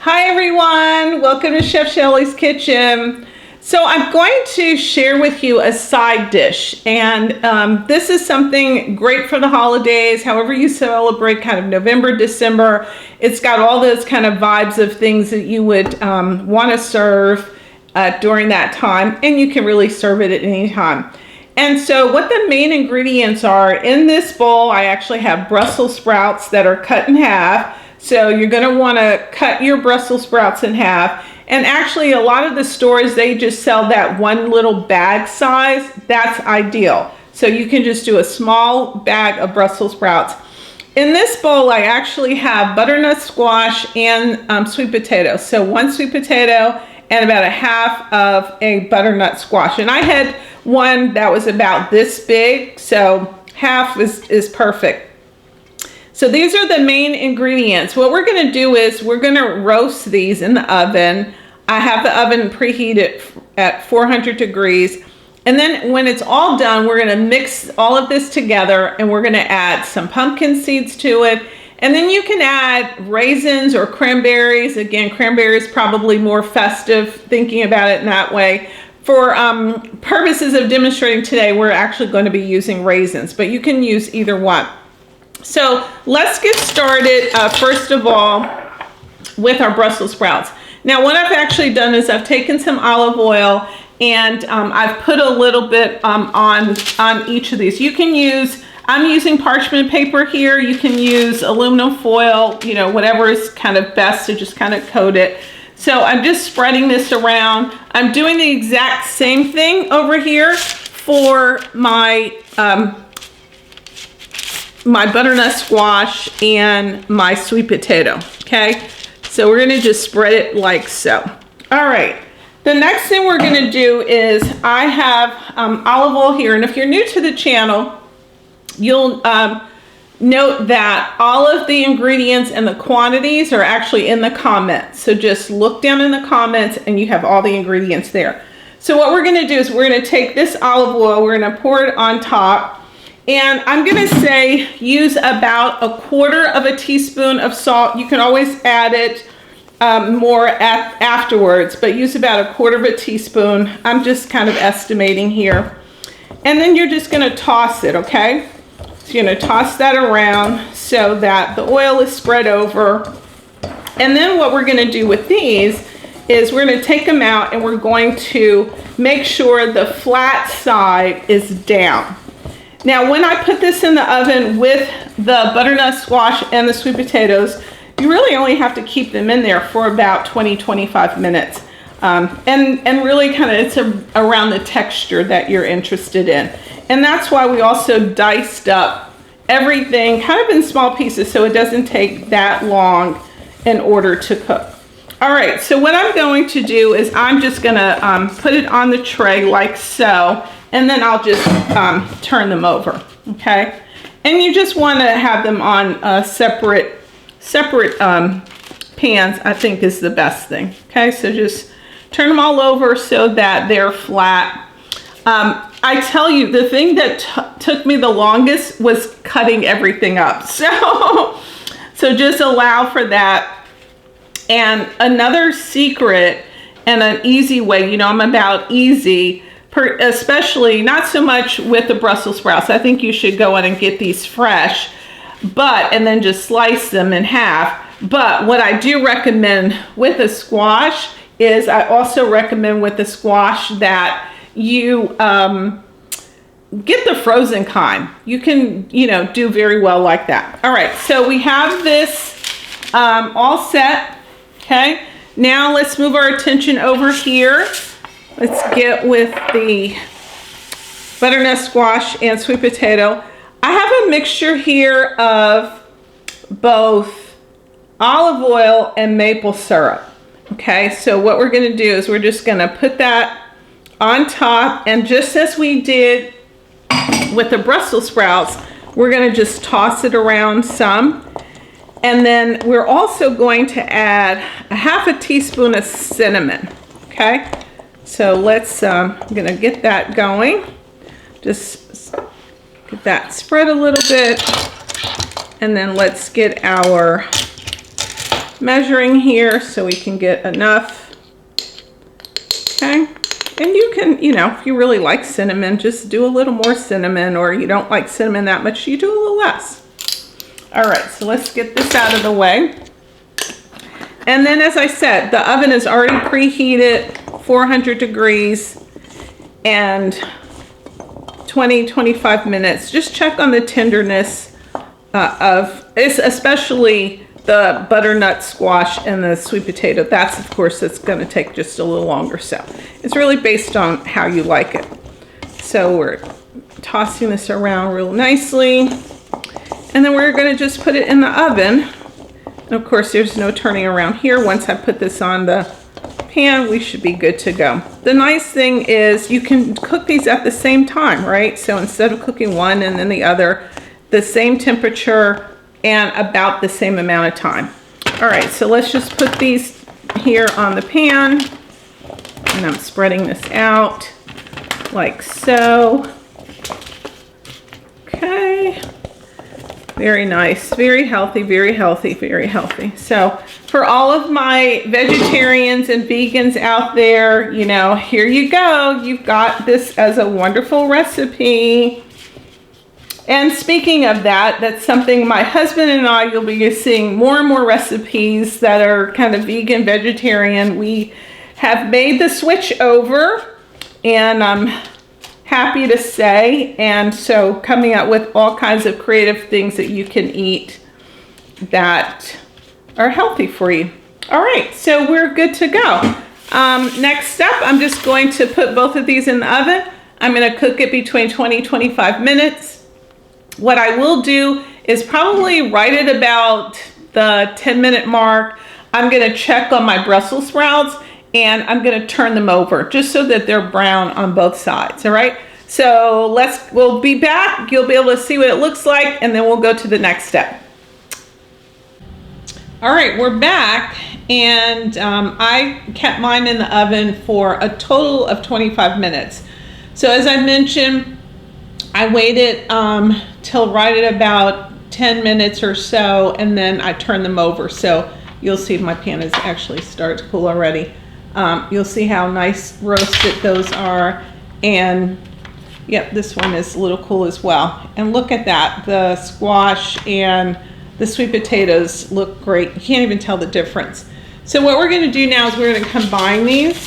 Hi everyone, welcome to Chef Shelley's Kitchen. So I'm going to share with you a side dish, and this is something great for the holidays, however you celebrate kind of November, December. It's got all those kind of vibes of things that you would want to serve during that time, and you can really serve it at any time. And so what the main ingredients are in this bowl, I actually have Brussels sprouts that are cut in half. So you're going to want to cut your Brussels sprouts in half. And actually a lot of the stores, they just sell that one little bag size. That's ideal. So you can just do a small bag of Brussels sprouts. In this bowl, I actually have butternut squash and sweet potato. So one sweet potato and about a half of a butternut squash. And I had one that was about this big, so half is perfect. So these are the main ingredients. What we're going to do is we're going to roast these in the oven. I have the oven preheated at 400 degrees. And then when it's all done, we're going to mix all of this together and we're going to add some pumpkin seeds to it. And then you can add raisins or cranberries. Again, cranberries probably more festive, thinking about it in that way. For purposes of demonstrating today, we're actually going to be using raisins, but you can use either one. So let's get started, first of all, with our Brussels sprouts. Now what I've actually done is I've taken some olive oil and I've put a little bit on each of these. You can use, I'm using parchment paper here. You can use aluminum foil, you know, whatever is kind of best to just kind of coat it. So I'm just spreading this around. I'm doing the exact same thing over here for my my butternut squash and my sweet potato, okay? So we're gonna just spread it like so. All right, the next thing we're gonna do is I have olive oil here, and if you're new to the channel, you'll note that all of the ingredients and the quantities are actually in the comments. So just look down in the comments and you have all the ingredients there. So what we're gonna do is we're gonna take this olive oil, we're gonna pour it on top, and I'm gonna say use about 1/4 of a teaspoon of salt. You can always add it more afterwards, but use about 1/4 of a teaspoon. I'm just kind of estimating here. And then you're just gonna toss it, okay? So you're gonna toss that around so that the oil is spread over. And then what we're gonna do with these is we're gonna take them out and we're going to make sure the flat side is down. Now, when I put this in the oven with the butternut squash and the sweet potatoes, you really only have to keep them in there for about 20-25 minutes. And really kind of it's around the texture that you're interested in. And that's why we also diced up everything kind of in small pieces so it doesn't take that long in order to cook. All right, so what I'm going to do is I'm just gonna put it on the tray like so, and then I'll just turn them over, okay? And you just wanna have them on separate pans, I think is the best thing, okay? So just turn them all over so that they're flat. I tell you, the thing that took me the longest was cutting everything up. So just allow for that. And another secret and an easy way, you know, I'm about easy, especially not so much with the Brussels sprouts. I think you should go in and get these fresh, and then just slice them in half. But what I do recommend with a squash is I also recommend with the squash that you get the frozen kind. You can, you know, do very well like that. All right, so we have this all set, okay? Now let's move our attention over here. Let's get with the butternut squash and sweet potato. I have a mixture here of both olive oil and maple syrup. Okay, so what we're gonna do is we're just gonna put that on top, and just as we did with the Brussels sprouts, we're gonna just toss it around some. And then we're also going to add 1/2 teaspoon of cinnamon, okay? So let's, I'm gonna get that going. Just get that spread a little bit. And then let's get our measuring here so we can get enough. Okay. And you can, you know, if you really like cinnamon, just do a little more cinnamon, or you don't like cinnamon that much, you do a little less. All right, so let's get this out of the way. And then, as I said, the oven is already preheated, 400 degrees, and 20-25 minutes. Just check on the tenderness especially the butternut squash and the sweet potato. That's, of course, it's going to take just a little longer. So it's really based on how you like it. So we're tossing this around real nicely. And then we're going to just put it in the oven. And of course, there's no turning around here. Once I put this on the pan, we should be good to go. The nice thing is you can cook these at the same time, right? So instead of cooking one and then the other, the same temperature and about the same amount of time. All right, so let's just put these here on the pan. And I'm spreading this out like so. Okay. Very nice, very healthy, very healthy, very healthy. So for all of my vegetarians and vegans out there, you know, here you go. You've got this as a wonderful recipe. And speaking of that, that's something my husband and I, you'll be seeing more and more recipes that are kind of vegan, vegetarian. We have made the switch over, and I'm happy to say, and so coming up with all kinds of creative things that you can eat that are healthy for you. All right, so we're good to go. Next step, I'm just going to put both of these in the oven. I'm going to cook it between 20-25 minutes. What I will do is probably right at about the 10-minute mark, I'm going to check on my Brussels sprouts, and I'm going to turn them over just so that they're brown on both sides. All right, so we'll be back. You'll be able to see what it looks like, and then we'll go to the next step. All right, we're back, and I kept mine in the oven for a total of 25 minutes. So as I mentioned, I waited till right at about 10 minutes or so, and then I turned them over. So you'll see my pan has actually started to cool already. You'll see how nice roasted those are. And yep, this one is a little cool as well. And look at that, the squash and the sweet potatoes look great. You can't even tell the difference. So what we're gonna do now is we're gonna combine these.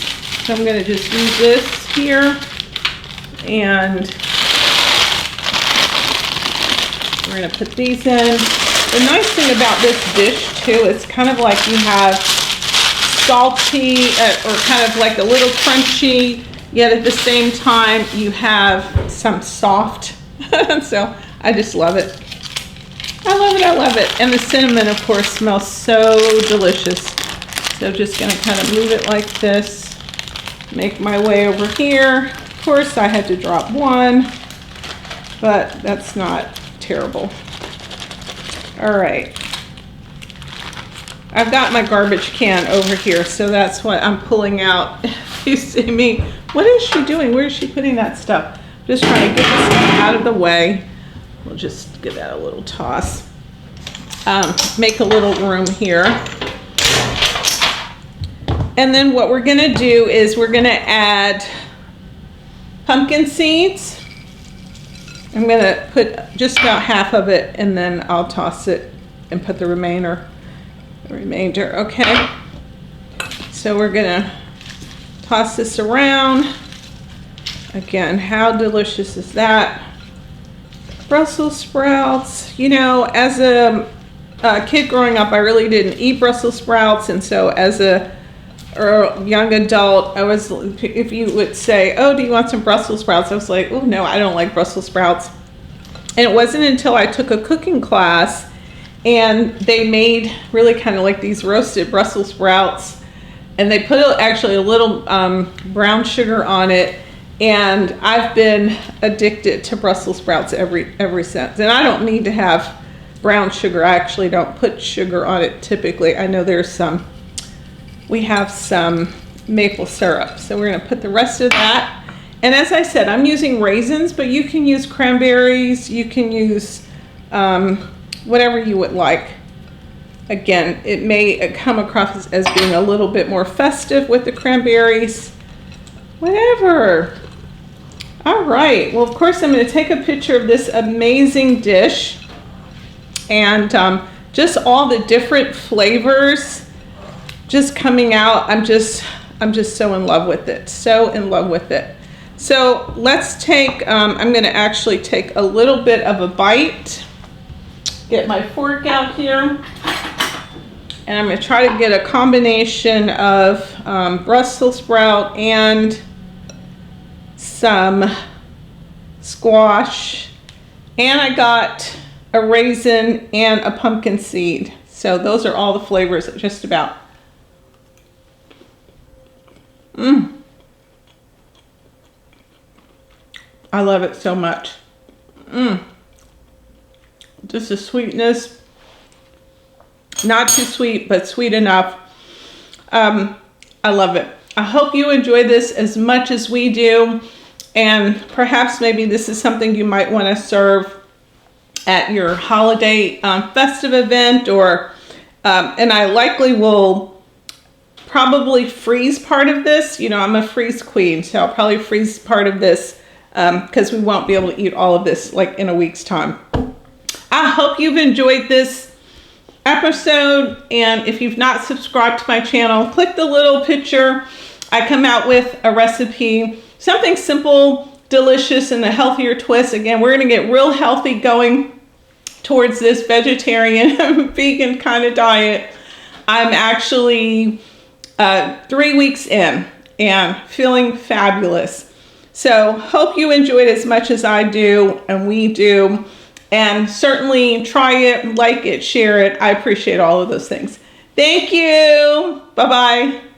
So I'm gonna just use this here, and we're gonna put these in. The nice thing about this dish too, it's kind of like you have salty or kind of like a little crunchy, yet at the same time you have some soft. So I just love it. I love it, I love it. And the cinnamon, of course, smells so delicious. So just gonna kind of move it like this, make my way over here. Of course, I had to drop one, but that's not terrible. All right. I've got my garbage can over here, so that's what I'm pulling out. You see me, what is she doing? Where is she putting that stuff? Just trying to get this stuff out of the way. We'll just give that a little toss. Make a little room here. And then what we're gonna do is we're gonna add pumpkin seeds. I'm gonna put just about half of it, and then I'll toss it and put the remainder. Okay. So we're gonna toss this around. Again, how delicious is that? Brussels sprouts. You know, as a kid growing up, I really didn't eat Brussels sprouts, and so as a young adult, I was, if you would say, oh, do you want some Brussels sprouts? I was like, oh no, I don't like Brussels sprouts. And it wasn't until I took a cooking class and they made really kind of like these roasted Brussels sprouts, and they put actually a little brown sugar on it, and I've been addicted to Brussels sprouts ever since. And I don't need to have brown sugar. I actually don't put sugar on it typically. I know there's some, we have some maple syrup. So we're gonna put the rest of that. And as I said, I'm using raisins, but you can use cranberries, you can use whatever you would like. Again, it may come across as being a little bit more festive with the cranberries. Whatever. All right. Well, of course, I'm going to take a picture of this amazing dish and just all the different flavors just coming out. I'm just so in love with it. So in love with it. So let's take, I'm going to actually take a little bit of a bite. Get my fork out here. And I'm going to try to get a combination of Brussels sprout and some squash. And I got a raisin and a pumpkin seed. So those are all the flavors just about. I love it so much. Just the sweetness. Not too sweet, but sweet enough. I love it. I hope you enjoy this as much as we do. And perhaps maybe this is something you might want to serve at your holiday festive event, or and I likely will probably freeze part of this. You know, I'm a freeze queen, so I'll probably freeze part of this because we won't be able to eat all of this like in a week's time. I hope you've enjoyed this episode, and if you've not subscribed to my channel, click the little picture. I come out with a recipe, something simple, delicious, and a healthier twist. Again, we're going to get real healthy going towards this vegetarian vegan kind of diet. I'm actually 3 weeks in and feeling fabulous. So hope you enjoyed as much as I do and we do. And certainly try it, like it, share it. I appreciate all of those things. Thank you. Bye-bye.